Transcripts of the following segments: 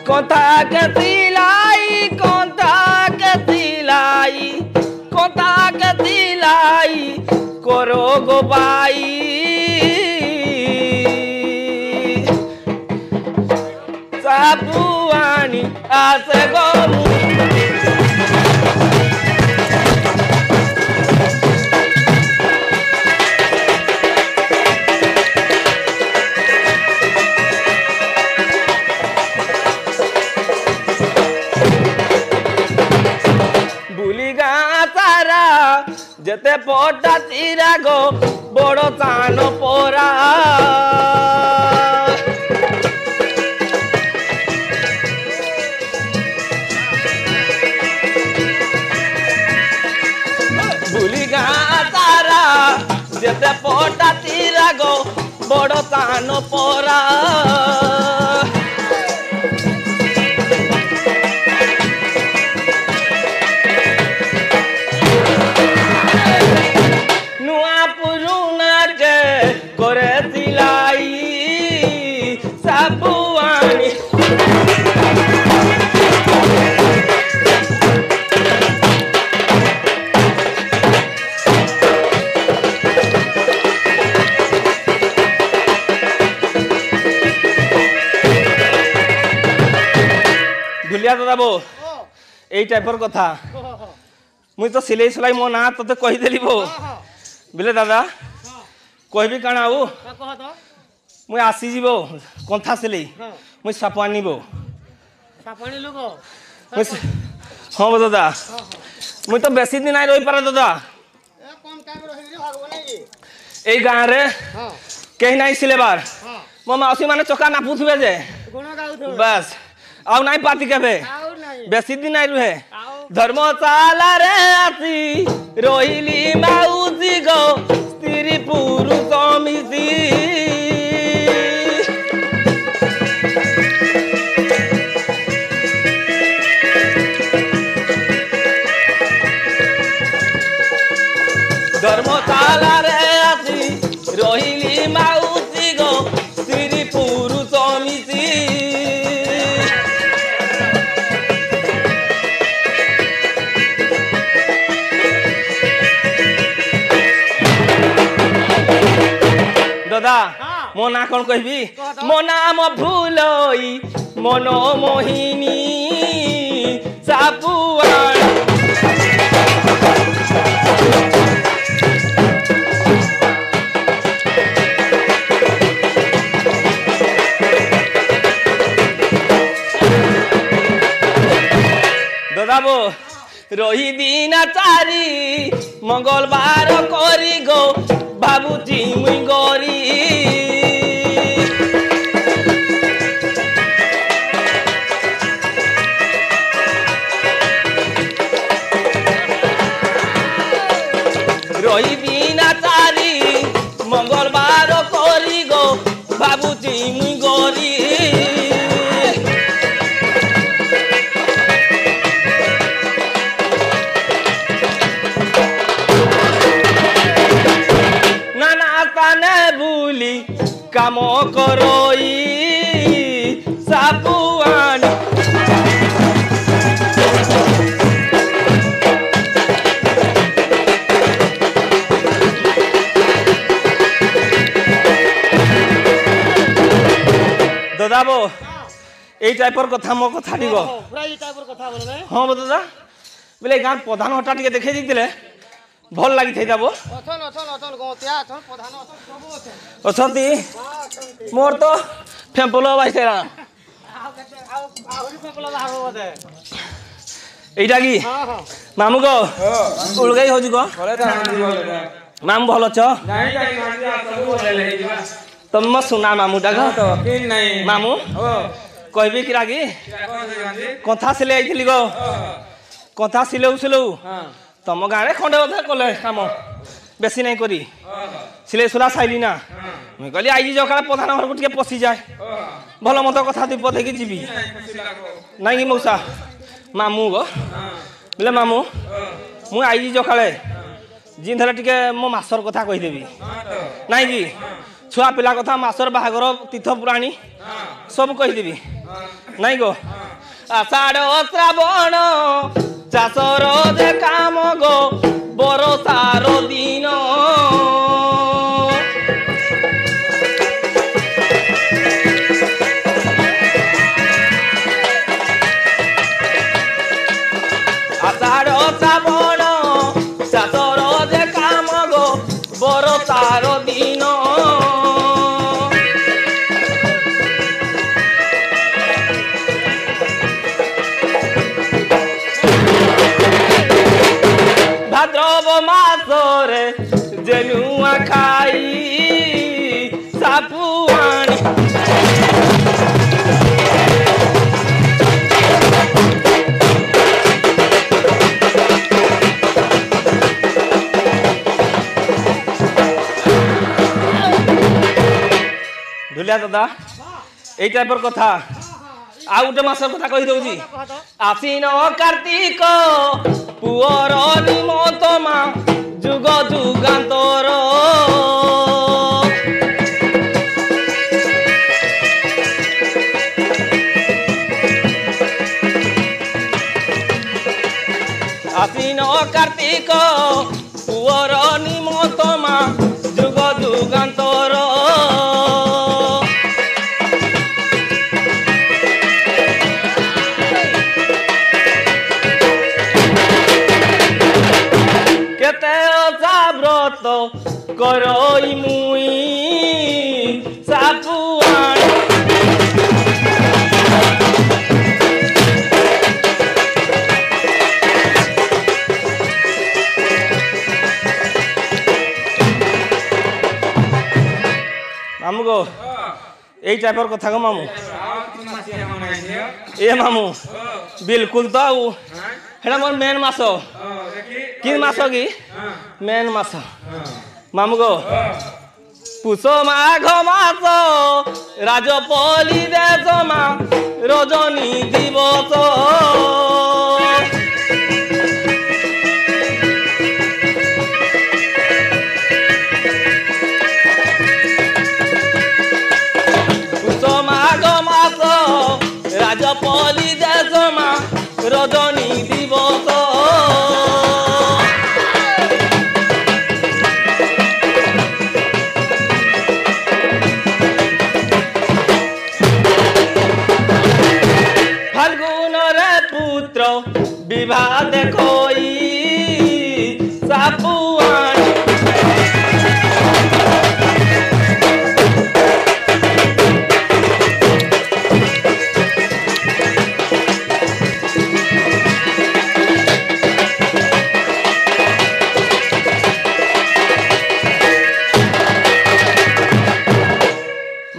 कथा के सिलाई करो गो बाई साबुआनी आसे गो जते पोटा तीरा गो बड़ो तानो पोरा भूली गा तारा जते पोटा तीरा गो बड़ो तानो पोरा दादा यही टाइपर कथा मुई तो सिलाई सिलाई मो ना तो कहीदेली बो बिले दादा कहबी काण आउ मुई आसी जीवो कंथा सिलाई मुई सापानी बो हाँ बो दादा मुई तो बेसी दिन आई रही पारे दादा ए गाँव रे कहीं नहीं सिलेबार मो माउसी माने चका नापुथबे जे बस आउ नहीं पाती केबे बेसी दिन आई रुहे धर्मशाला रे आसी रोहिली माउसी गो स्त्री पुरुष मिसी धर्मशाला रे आसी रोहिली माउसी गो स्त्री पुरुष मिसी दादा मो ना कौन कहबी मो नाम भूलोई मनो मोहिनी सापुआन दादा बो रही दिन चारी मंगलवार करी गो बाबूजी मुई गरी रही बिना चारी मंगलवार करी गो बाबूजी मुई गरी काम करोई सापुआन दादा बो यही टाइपर कथा मो कथा दी गो पूरा यही टाइपर कथा बोले हां बो दादा बोले गां प्रधान हटा टिके देखै दिथिले भल लागि थै जाबो अथन अथन अथन गोतिया अथन प्रधान अथन सब अथन अछंती मोर तो फेंपलो बाइसेरा आउ केते आउरी फेंपलो बाहरो बदे एइटा की हां हां मामू गो उड़ गई होजी गो भले त आंदी बोले मामू भलो छ नाही नाही मांदी सब बोले ले जीवा तुम सुना मामू डागा तो किन नहीं मामू ओ कहबी कि रागी कथा सिले आइथिली गो कथा सिलेउ सिलेउ हां तम गाँव खंडे अधे कले काम बेसी नहीं करी सिले सुला साइली ना मुझे कहली आई जकाल प्रधान घर को पशि जाए भल मत कथा दुई पद की जीवी ना कि मौसा मामू गो बोले मामू मुझे आई जकाल जिन थे टे मो मासर कथा कहीदेवी ना कि छुआ पिला कथा मासर बाहागर तीर्थ पुराणी सब कहीदेवी नाई गो आषाढ़ श्रावण चाषर जे काम गो बरसार दिन आषाढ़ श्रावण चाषर जे काम गो बरसार दिन भाद्रव मासरे जेनुआ खाई सापुआणी ढुलिया दादा এই টাইপর কথা ଆଉ ଗୋଟେ ମାସର କଥା କହି ଦଉଛି ଆଶ୍ଵିନ କାର୍ତ୍ତିକ ପୁଅର ନିମନ୍ତ ମା ଯୁଗ ଯୁଗାନ୍ତର ଆଶ୍ଵିନ କାର୍ତ୍ତିକ ପୁଅର ନିମନ୍ତ ମା ଯୁଗ ଯୁଗାନ୍ତର व्रत करई मुई सापुआणी मामू गो यही टाइपर कथा गो मामू ए मामू बिल्कुल तो हेड़ा मोर मेन मास कि मास कि मेन मास मामू गो पुष माघ मास राजपली देश मा रजनी दिवस पुष माघ मास राजपली देश मा रजनी दिवस फाल्गुन रे पुत्र विवाह देखई सापुआणी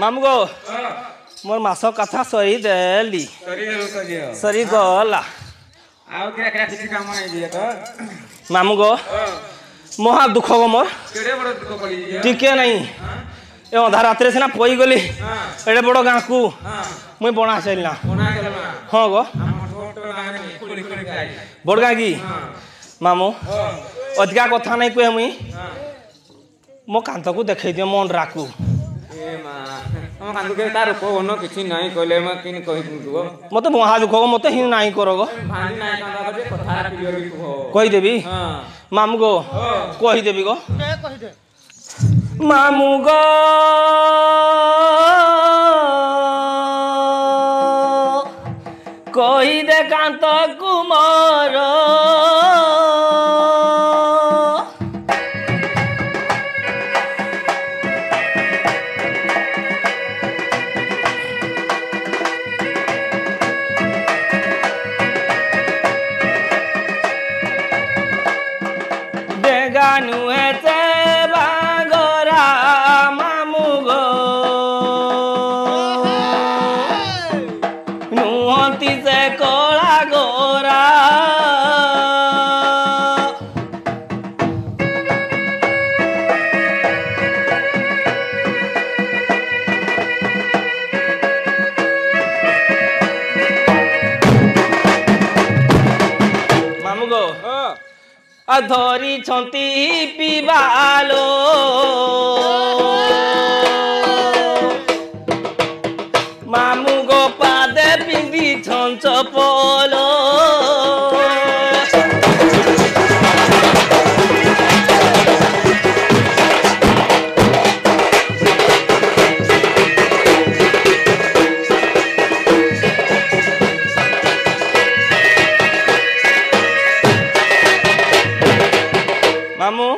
मामू गो मोर मास कथा सरी देली सरी गला मामू गो महा दुख गो मोर टिके नहीं ए अंधा रात सीना पई गली एडे बड़ गाँ को मुई बना चलना हाँ गो बड़ गाँ की मामू अधिका कथा नहीं कहे मुई मो कांत को देखे दियो मन राकू मत महा दुख मत हिं ना कर कहीदेवी मामू गो कहीदेवी गो मामू गो कहीदे कांत कुमार बागरा मामू गो नुहती से कला गोरा मामू गो धरी छंती पिबालो पादे पिंदी छंच पलो मामू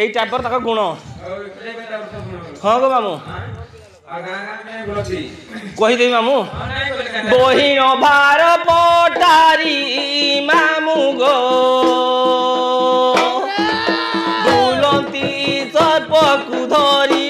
এই টাইপর তাকে গুণ हाँ गो मामू कहीदेवी मामू बहिन भार पटारी मामू गो बुलती सर्पकु धरी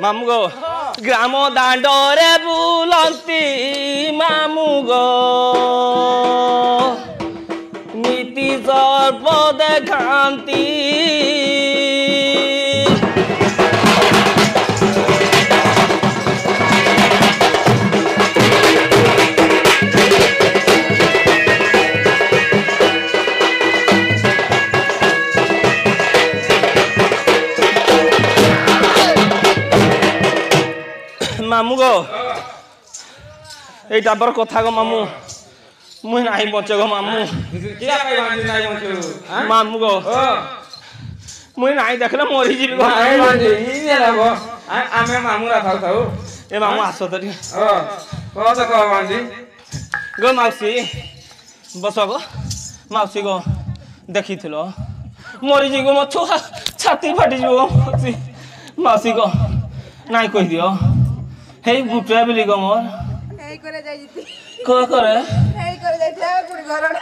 मामू गो ग्राम दांडरे बुलती मामू गो नीति सर्प देखाती मामू गो এই টাইপর কথা গো মামু মুই নাই বচে গো মামু কিয়া কই বাঁধি নাই বচু মামু গো মুই নাই দেখলে মরি যাবি গো নাই বাঁধি ইনে লাগো আমি মামুরা থাও থাও এ মামু আসো তো কত কো বাঁধি গো মাউসি বস গো মাউসি গো দেখিছিল মরি যাবি গো মো ছাতি ফাটি যাব মাউসি মাউসি গো নাই কই দিও হেই গুটরা বিলি গো মোর এই করে যাইতি কো করে এই করে যাইতা পুরি ঘরড়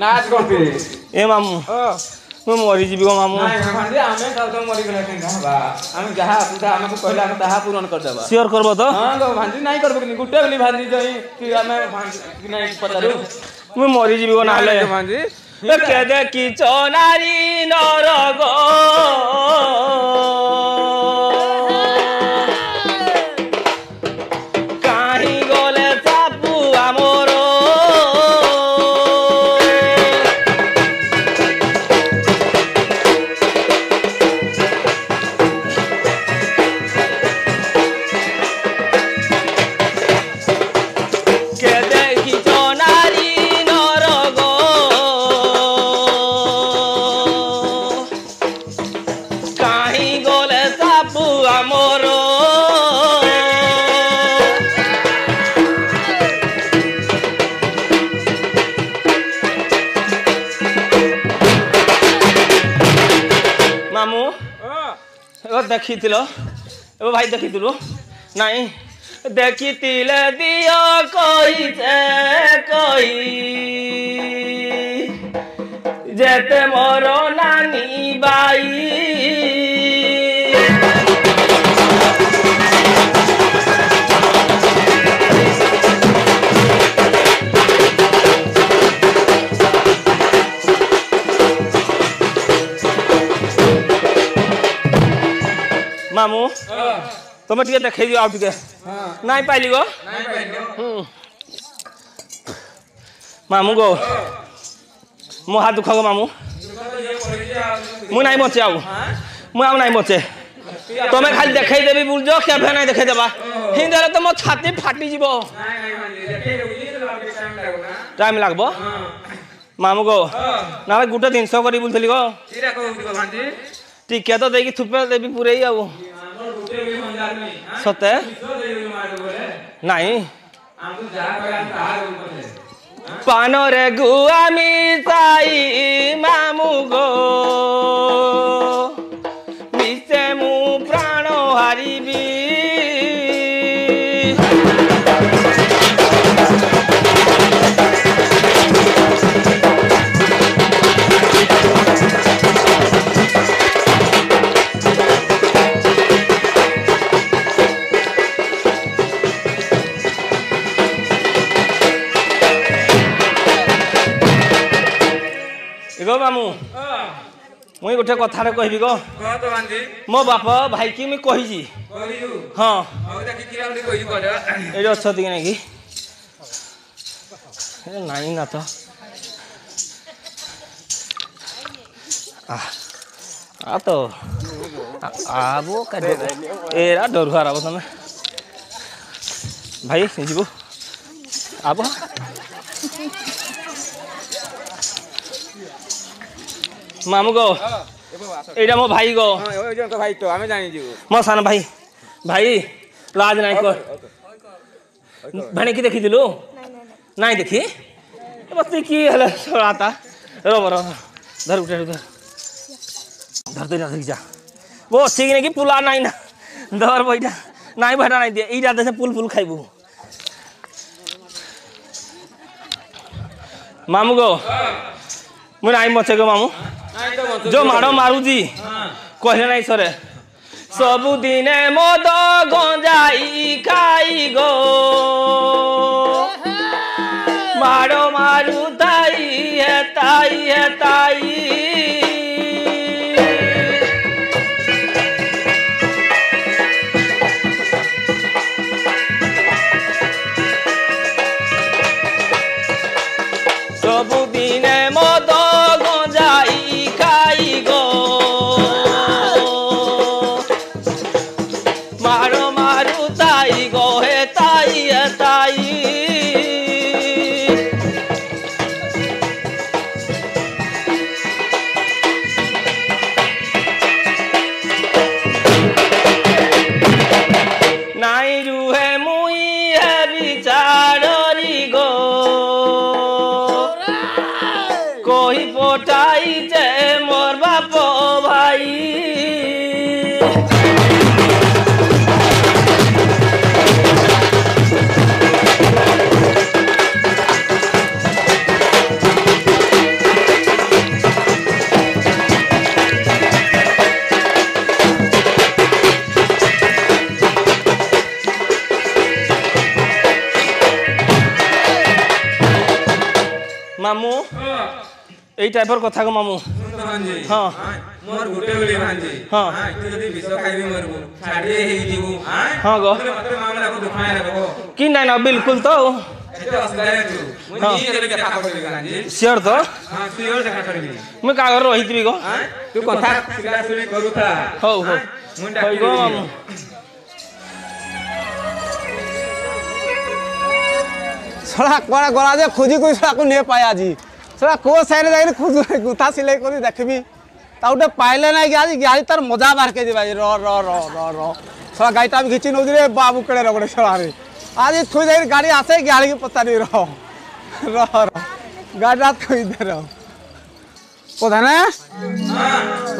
নাচ করতে এ মামু মু মরি যাবি গো মামু নাই বাঁধি আমি তাও তো মরি গলা কেন বা আমি যাহা পুরা আমাকে কইলা আমি তাহা পূরণ कर देबा শিওর করব তো हां गो बांधि নাই করব কি গুটে বিলি বাঁধি যাই কি আমি বাঁধি নাই পতারু মু মরি যাবি গো নালে বাঁধি কে দেখি চনারি নরগ কাহি গলে চাপু আমর কে দেখি চনারি নরগ কাহি গলে চাপু আমর মামু এবার দেখিছিল এবার ভাই দেখিছিল নাই দেখিতিলে দিও কইছে কই যেতে মোর নানি বাই मामू तुम टे देखे दियो आउ टे नाई पाइली गो मामू गो मो हाथ दुख गो मामू मु नाई बचे आउ मु आउ नाई बचे तुम्हें खाली देखे देवी बुल जो क्या भे नाई देखे देबा हिंदे तो मो छाती फाटी जीवो टाइम लागबो मामू गो ना गुटे 300 करी बुलथली गो किरा को बांधि टिके तो देकी थुपे देवी पूरे ही आउ सते नहीं पान रे गुआ मिसाई मामू गो मिसे मु प्राण हारिबी मुई गोटे कथारे कहबी गो कह तो बांधी मो बाप भाई की मुई कहिजी कहियु हाँ हो देखि किरा उडी कहि कर एडी अछती कि नहीं नहीं ना तो आ तो आबो का एरा डरुआ आबो तमे भाई जीवो आबो मामू गो एटा मो भाई गो हां ओ जन भाई तो हमें जानि जीव मो सान भाई भाई लाज नहीं कर भने की देखी दिलु नहीं देखी बस की हला छोड़ाता रो बरो धर उठे उधर धर दे ना जा वो ठीक नहीं कि पुला नहीं ना धर बैठा नहीं बैठा नहीं दे ई जाते से पुल पुल खाइबू मामू गो मुझे नहीं मचे गो मामू जो मारो मारू जी कहले नहीं सरे सबुदिने मद गंजाई खाई गो मारो मारू ताई है ताई है ताई सबुदिने मद गंजाई खाई गो मारो मारू ताई गो हे ताई है ताई नाई रुहे मुई है बिचारी गो कोई पोटाई जे मोर बाप भाई मामू এই টাইপর কথা গো মামু भांजी हाँ मोर गुटे बेली भांजी हाँ तू जदी विष खाइबी मरबू छाड़ी हे जीवू हाँ गो मतलब मामला को दुखाए लगो कि नहीं ना बिल्कुल तो एते असगाय तू मुई नी जरे देखा करबी भांजी श्योर तो हां सियोर देखा करबी मैं कागर रहितबी गो तू कथा सिला सुनी करूथा हो हो मुंडा होई गो मामू सड़ा कोड़ा गला जे खोजी कोई सड़ा को ने पाया जी सड़ा को साइड जाई खोजु गुथा सिलाई करी देखबी ता उठे पाइले ना कि आज गाड़ी तार मजा मार के दिबा रो रो रो रो रो सड़ा गाइटा भी घिची नउदी रे बाबू कड़े रगड़े सड़ा रे आज थोई जाई गाड़ी आसे गाड़ी के पता नहीं रो रो रो गाड़ी रात थोई दे रो पता ना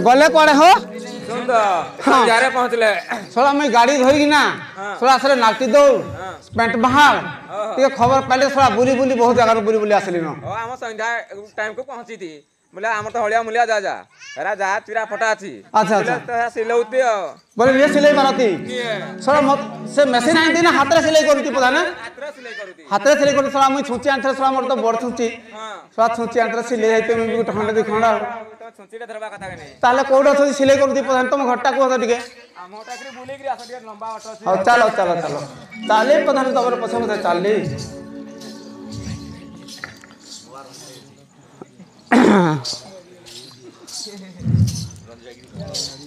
गले कोड़े हो सुन तो हम जारे पहुंचले सड़ा मैं गाड़ी धोई ना सड़ा सरे नाकती दौड़ पेंट बहार ये खबर पहले थोड़ा बुली बुली बहुत जगह बुली बुली आसली न ओ हम संध्या टाइम को पहुंची थी बोले हमर तो हलिया मुलिया जा जा एरा जा चिरा फटा छी अच्छा अच्छा तो सिलौती बोले ये सिलाई मारती सड़ा मत से मशीन आंती ना हाथ रे सिलाई करती पता ना आत्रा सिलाई करूती हाथ रे सिलाई करती सड़ा मैं छुची आंथरे सड़ा मोर तो बड़ छुची सड़ा छुची आंथरे सिलाई जाइते मैं भी ठंडा दे खंडा तो छुचीटा धरबा कथा के नहीं ताले कोडा छुची सिलाई करती पता तुम घट्टा को टिके मोटा करी बुली करी आसा ଟିକେ लंबा ऑटो छी हो चलो चलो चलो ताले पता नहीं तबर पछे मते चालली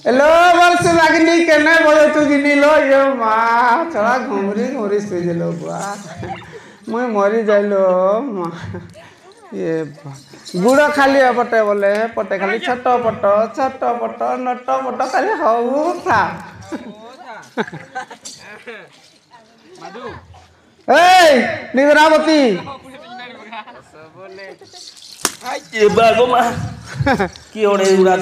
हेलो वर्ष लागनी केने बोले तू गिनी लो ये मां चला घुमरी घुमरी सुई देलो बा मैं मरी जाइलो मां ये गुड़ खाली पटे बोले पटे खाली छोट पट नट पट खाली हऊ था मधु ए निद्रावती ये बागो मा की ओडे उड़ा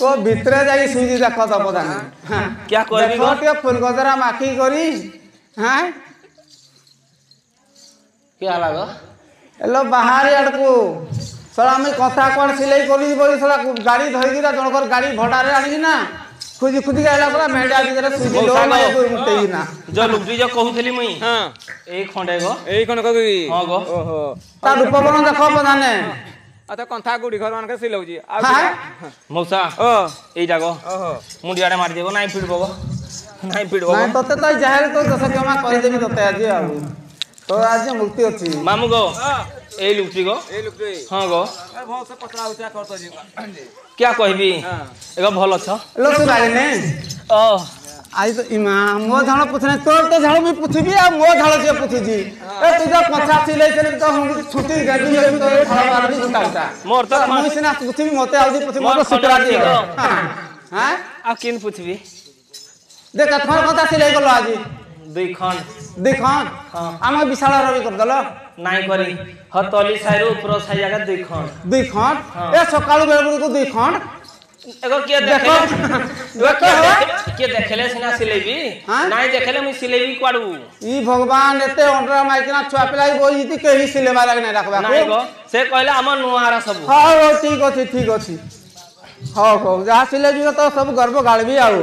तो भितरे जाई सुई देखो तो पता नहीं क्या करबी गो देखो फुल गजरा माखी करी हां क्या लागो हेलो बाहर आड़कू सला मैं कथा कोन सिलाई करी बोली सला गाड़ी धोई गिरा जनकर गाड़ी भड़ा रे आनी ना खुजी खुजी आला परा मेंढा भीतर सुई लो ना कोई मुटेई ना जो लुगटी जो कहूथली मुई हां एक खंडे गो एई कोन कहबी हां गो ओहो ता रूप बन देखो पता ने ତ କନ୍ଥା ଗୁଡ଼ି ଘର ମାନଙ୍କରେ ସିଲଉଛି ଆଉ ମଉସା ଓ ଏଇଟା ଗো ଓହୋ ମୁଣ୍ଡିଆଡ଼େ ମାରିଦେବ ନାଇଁ ପିଡ଼ବ ଗো ନାଇଁ ପିଡ଼ବ ନାଇଁ ତତେ ତ ଯାହାହେଲେ ତ ଦଶ କ୍ଷମା କରିଦେବି ତତେ ଆଜି ଆଉ ତ ଆଜି ମୁକ୍ତି ଅଛି ମାମୁ ଗো ଏଇ ଲୁଚି ଗো এই লোকটি ହଁ ଗো ବହୁତ ସେ ପଚରା ଉଚରା କରୁଛି क्या कहबी एगो भल छ लो तू ने ओ आज तो इमा मो झाड़ पूछने तोर तो झाड़ भी पूछबी आ मो झाड़ जे पूछी ए तू जो कथा सिले चले तो हम छुट्टी गाड़ी में तो झाड़ मार दी गुटा मोर तो मुई सिना पूछबी मते आउदी पूछी मो सुतरा दी हां आ किन पुछबी देख थोर कथा सिले गलो आज दुई खंड आम विशाल रवि कर दलो नाई करी हतली साइरु ऊपर साइ जागा दुई खंड ए सकाळ बेर को 2 खंड एगो के देखले सिना सिलेबी नाई देखले मु सिलेबी क्वाडू ई भगवान एते अंडरा माइकना छुआ पिलाई बोई इति केही सिलेबा लाग नै राखबा नाई गो से कहले हम नुआरा सब हां ठीक अछि हो जहा सिलेबी तो सब गर्व गाळबी आउ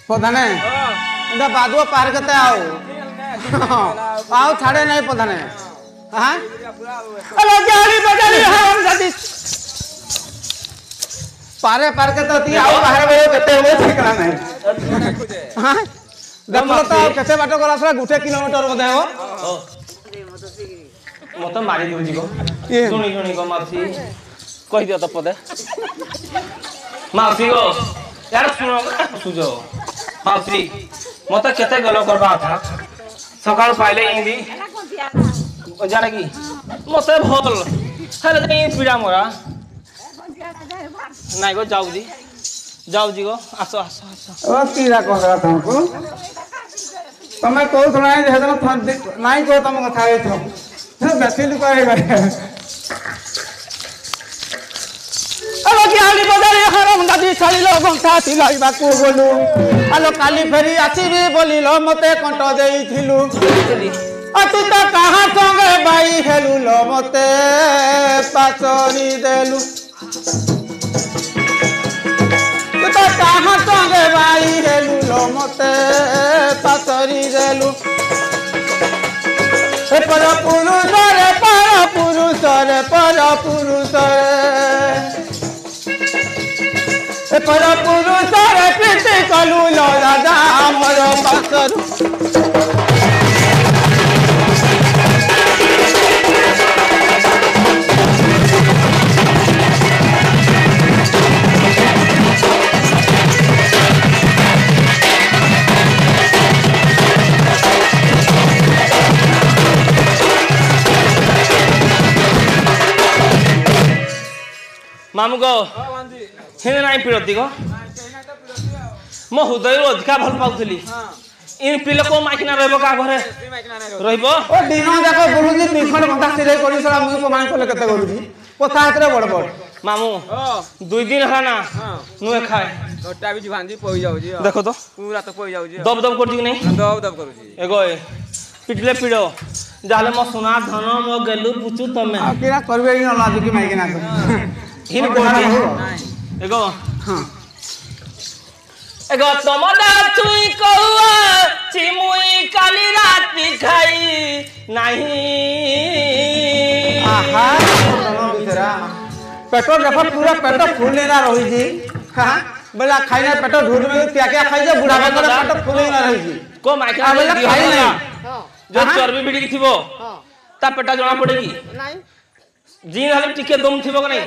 प्रधाने इंदा बादुआ पार करते आओ छाड़े नहीं प्रधाने हां अरे गाड़ी बजाली हम जदी पार करते ती आओ बाहर बे केते हो ठिकाना नहीं हां देखो तो केते बाटो गला सरा गुटे किलोमीटर बदे हो मत मारी दिउ जीगो सुनी गो मासी कहि दियो त पदे मासी गो यार सुनो सुजो मासी मत केते गलो करबा था सकाळ पाइले इंदी जाने की मते भल हेले दे पीड़ा मोरा नाइ गो जाऊ जी गो आसो ओ कीरा कोरा तुमको तमे को सुनाई दे हदन नाइ को तम कथा हे छ बेसी लुक हे गए अलो गाड़ी बजारी हरम दादी छाली लो गंथा सिलाइबा को बोलू आलो काली फेरी आसीबी बोलिलो मते कंट देइथिलु अतु तो कहां संगे बाई हेलु लो मते पाचरी देलु तू तो कहां संगे बाई हेलु लो मते पाचरी देलु हे पर पुरुष रे पर पुरुष रे प्रीति कलु लो राजा हमर पासरु मामू गो हेने नाइ पिड़ती गो मो हृदय अधिका भल पाउथली इन पिले को माइकना रहबो का घरे रहबो ओ दिनो देखो बुलुजी दिखण घंटा सिले करी सला मुई को मान कोले कते गलुजी पथा हातरे बड़ मामू 2 दिन हला ना नुए खाए छोटा भी भांजी पई जाउजी देखो तो पूरा तो पई जाउजी दब करजी कि नहीं दब करूजी एगो पिटले पिड़ो जाले मो सोना धन मो गेलु पुचु तमे आ केरा करबे इ नला जी माइकना हिन कोती एगो हां एगो तमदा चुई कौआ चिमुई काली राती खाई नहीं आहा बिसरा पेटो देखो पूरा पेटो फूल ना रही जी हां बोला खाइना पेटो ढूंढ में क्या खाइ जे बुढ़ा बंदा पेटो फूल ना रही जी को माइका बोला खाइ नहीं जो चर्बी बिड़ी थिबो ता पेटा जणा पड़ेगी नहीं जीन हले टिके दम थिबो नहीं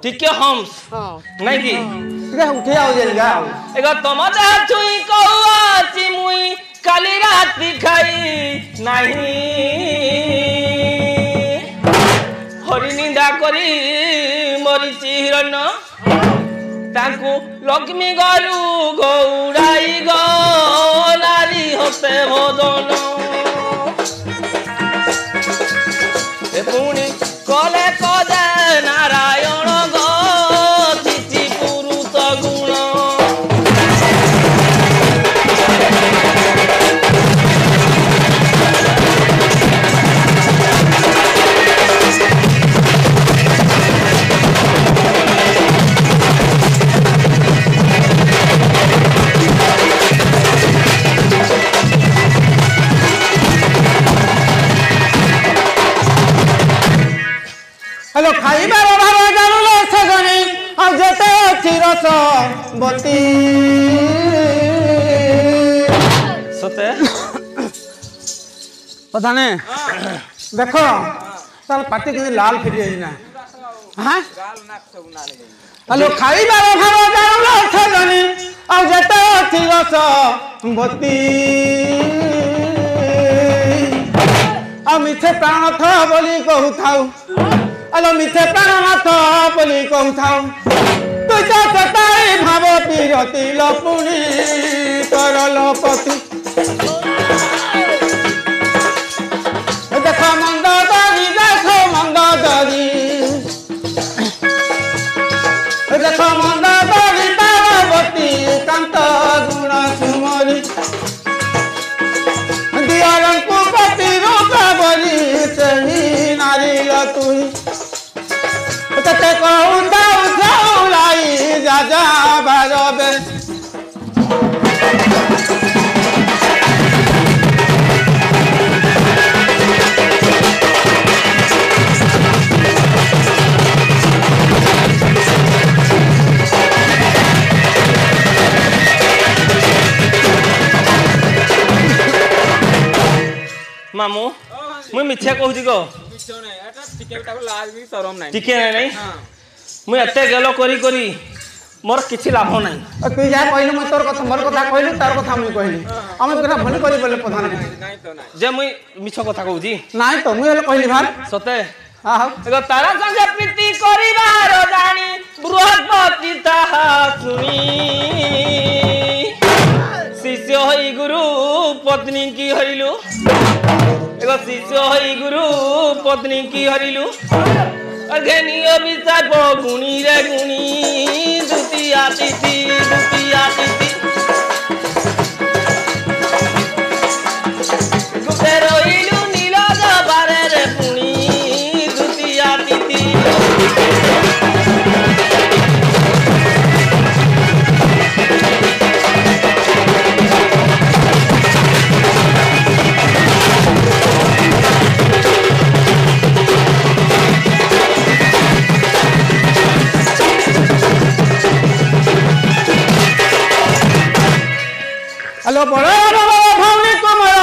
टिके हम्स नहीं की ठीक है उठे आओ जल्दी एगो तमदा चुई कौआ चिमुई काली राती खाई नहीं हरि निंदा करी मरिची हिरण्य तांकु लक्ष्मी गरु गौड़ाई गो नारी हसे भोजन ए पुणी कले कदे नारायण गो तिथि पुरुष गुण চিরস বতী সতে প্রধানে দেখো তার পাটি কিন্তু লাল ফিরি যাই না হ্যাঁ গাল নাক ସବୁ ନାଳ ହେଇଯାଇଛି। হ্যালো খাইবার ভাব জানুল ছজনী ଆଉ যেতে চিরস বতী ଆଉ ମିଛେ ପ୍ରାଣନାଥ ବୋଲି କହୁଥାଉ ଆଲୋ ମିଛେ ପ୍ରାଣନାଥ ବୋଲି କହୁଥାଉ ତୁ ତ ସତାଇ ଭାବ ପିରତି ଲପୁଣି କରଲ ପତି ଦେଖ ମନ୍ଦ ଦରି ଦେଖ ମନ୍ଦ ଦରି ଦେଖ ମନ୍ଦ ଦରି ତାରବତୀ କାନ୍ତ ଗୁଣ ସୁମରି ଦିଅରଙ୍କୁ ପ୍ରତିରୂପ ବୋଲି ସେହି ନାରୀର ତୁହି ତତେ କହୁଥାଉ ଝାଉଲାଇ ଯାଜା ବାରବେ ମାମୁଁ ମୁଇଁ ମିଛା କହୁଛି କ ମିଛ ନାହିଁ ଏଟା ଟିକେ ବି ତାକୁ ଲାଜ ବି ଶରମ ନାହିଁ। ଟିକେ ନାଇଁ ହଁ ମୁଇଁ ଏତେ ଗେଲ କରି କରି ମୋର କିଛି ଲାଭ ନାହିଁ। তুই যা কইলি মই তোর কথা মোর কথা কইলি তার কথা মুই কইলি আমি কেনা ভুল করি বলে প্রধান ନାହିଁ ତ ନାହିଁ। ଯେ ମୁଇଁ ମିଛ କଥା କହୁଛି নাই তো মুই হলে কইলি ভাই ସତେ হ্যাঁ ଦେଖ ତାରା ସାଙ୍ଗେ ପ୍ରୀତି କରିବାର ଜାଣି ବୃହସ୍ପତି ତାହା ଶୁଣି ଶିଷ୍ୟ ହୋଇ ଗୁରୁ ପତ୍ନୀ କି ହରିଲୁ ଏକ ଶିଷ୍ୟ ହୋଇ ଗୁରୁ ପତ୍ନୀ କି ହରିଲୁ ଘେନି ଅଭିଶାପ ଗୁଣି ରେ ଗୁଣି ଦ୍ୱିତୀୟା ତିଥି ଗୁଟେ ରହିଲୁ ନୀଳ ବାରରେ ପୁଣି ଦ୍ୱିତୀୟା ତିଥି হ্যালো বড় ভৌণী কুমার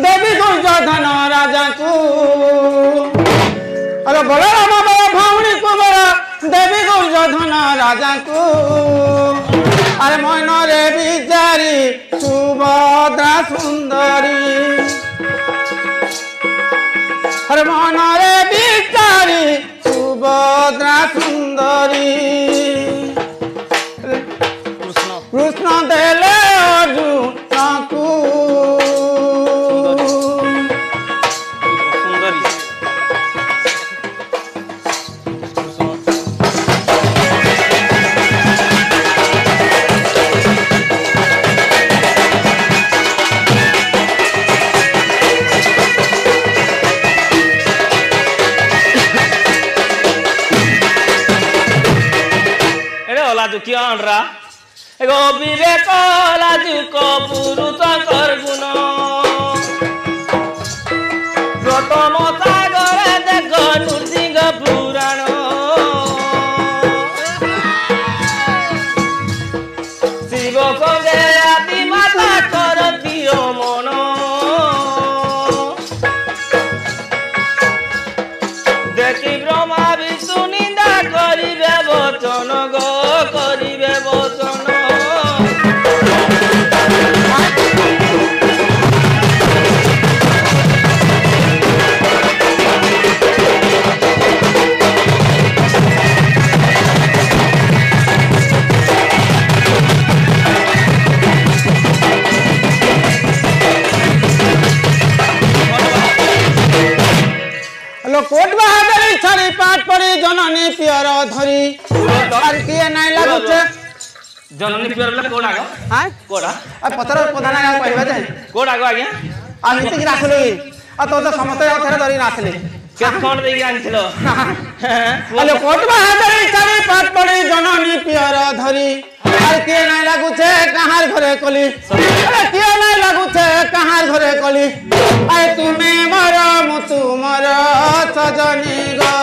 দেবী দুর্যোধন রাজাকু হ্যালো বড় ভৌণী কুমার দেবী দুর্যোধন রাজাকু আরে ময়নরে বিচারি সুভদ্রা সুন্দরী আরে ময়নরে বিচারি সুভদ্রা সুন্দরী কৃষ্ণ কৃষ্ণ দেলে অর্জুনকু সুন্দরী এটা লাজু কি আনরা এগো বিবেক লাজু পুরুষকর গুণ গৌতম সাগরে দেখ নৃসিংহ পুরাণ শিব সঙ্গে আদি মাতা করতি মন দেখি ব্রহ্মা বিষ্ণু নিন্দা করিবে বচন গো করিবে বচন হ্যালো কোট বাহাদুরি ছাড়ি পাঠ পড়ি জননী পিয়র ধরি আর কি নাই লাগুছে জননী পিওর বলে কোড আগ হ্যাঁ কোডা আর পতর প্রধান আগে কইবা যে কোড আগ আজ্ঞা আর মিটিকি রাখলি আর তো সমস্ত অথরে ধরি নাচলি কেত কোড দেই আনছিল হ্যালো কোট বাহাদুরি ছাড়ি পাঠ পড়ি জননী পিয়র ধরি আর কি নাই লাগুছে কাহার ঘরে কলি আরে কি নাই লাগুছে কাহার ঘরে কলি আই তুমি মর মু তুমর সজনী গো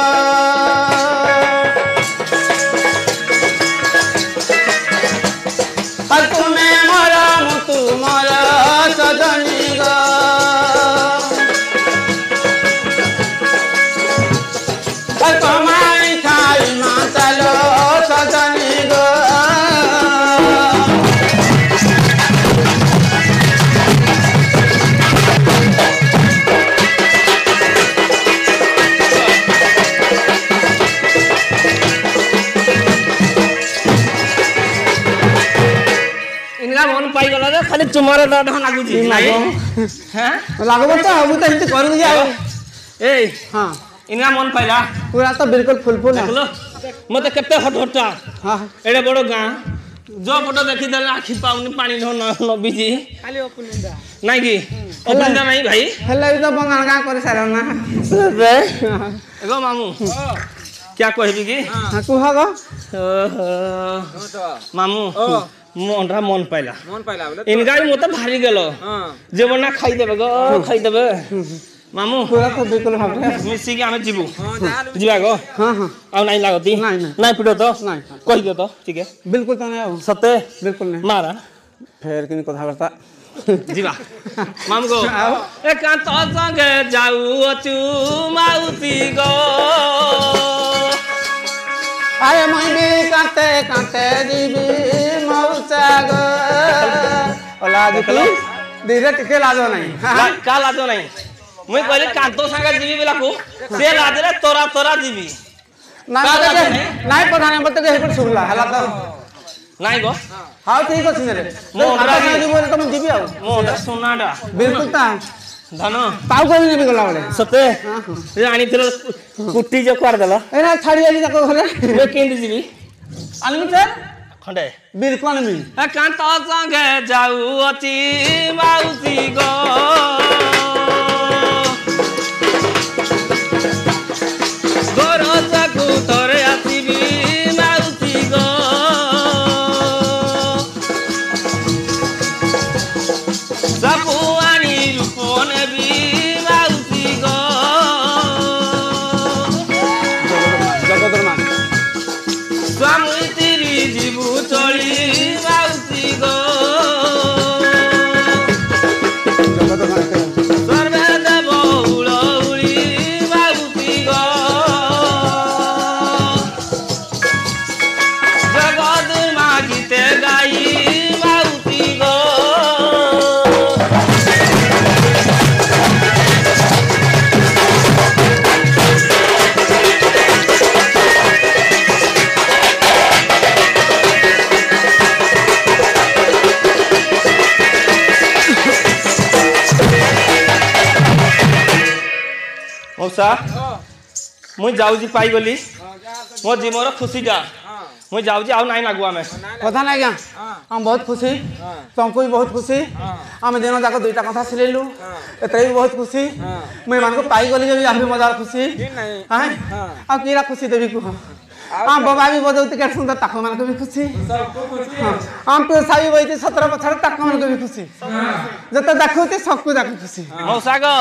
खाली तुम्हारे डर लागू जी नहीं हैं लागबो तो हम तो हिंदी करू जी आओ ए हां इना मन पाइला पूरा तो बिल्कुल फुलफुल है देखलो मते केते हटहटा हां एडे बड़ो गां जो फोटो देखि देले आखि पाउनी पानी न बीजी खाली ओपनिंदा नहीं की ओपनिंदा नहीं भाई हेले भी तो बंगाल गां करे सारा ना एगो मामू क्या कहबी की हां तू हागो मामू मोनरा मन पाइला मन पाइला बोले इनका भी मत भारी गेलो हां जेबना खाई देबे गो खाई देबे मामू पूरा तो बिल्कुल भाबरे मिसी के हमें जीबू हां जा जीवा गो हां हां आ नहीं लागती नहीं पिटो तो नहीं कहि दे तो ठीक है बिल्कुल तो नहीं आओ सत्य बिल्कुल नहीं मारा फेर किन कथा बता जीवा मामू गो एकांत संगे जाऊ अचू माउती गो आए मई काते काते जीबी मौसा गो लाज की धीरे टिके लाजो नहीं का लाजो नहीं मुई कहले कांतो संगे जीवी बेला को से लाजरे तोरा तोरा जीवी नहीं प्रधान मत के हेपर सुरला हला तो नहीं गो हां ठीक अछि रे मोहरा जीबो तो मैं जीबी आ मोहरा सोनाडा बिल्कुल ता धन पाउ कोई नहीं गला बोले सते ये आनी थिलो कुट्टी जो कर देला एना छाड़ी आली जाको घरे मैं केंदी जीवी आलमी सर खंडे बिल्कुल नहीं कांत संगे जाऊ अची माउसी गो गोरो सकू तोरे आसीबी माउसी गो सबू आनी रूपन भी माउसी गो जगदर मान स्वामी तिरी जीवू चली माउसी गो जगदर मान सर्वे देव उड़ी माउसी गो जगद मागिते गाई माउसी गो मौसा मुई जाऊजी पाई गली मो जीमर खुशीटा मुई जाऊजी आउ नहीं लागुआ में कथा नहीं क्या हम बहुत खुशी तुमको भी बहुत खुशी आम दिन जाक दुईटा कथा सिलेलु एते भी बहुत खुशी मुई मान को पाई गली जब आहुरी मजार खुशी नहीं हां आ कीरा खुशी देबी को हम बाबा भी बजौती के सुंदर ताको मान को भी खुशी सबको खुशी हम पे साई बइती 17 बछड़ ताको मान को भी खुशी जत देखौती सबको देखो खुशी मौसा गो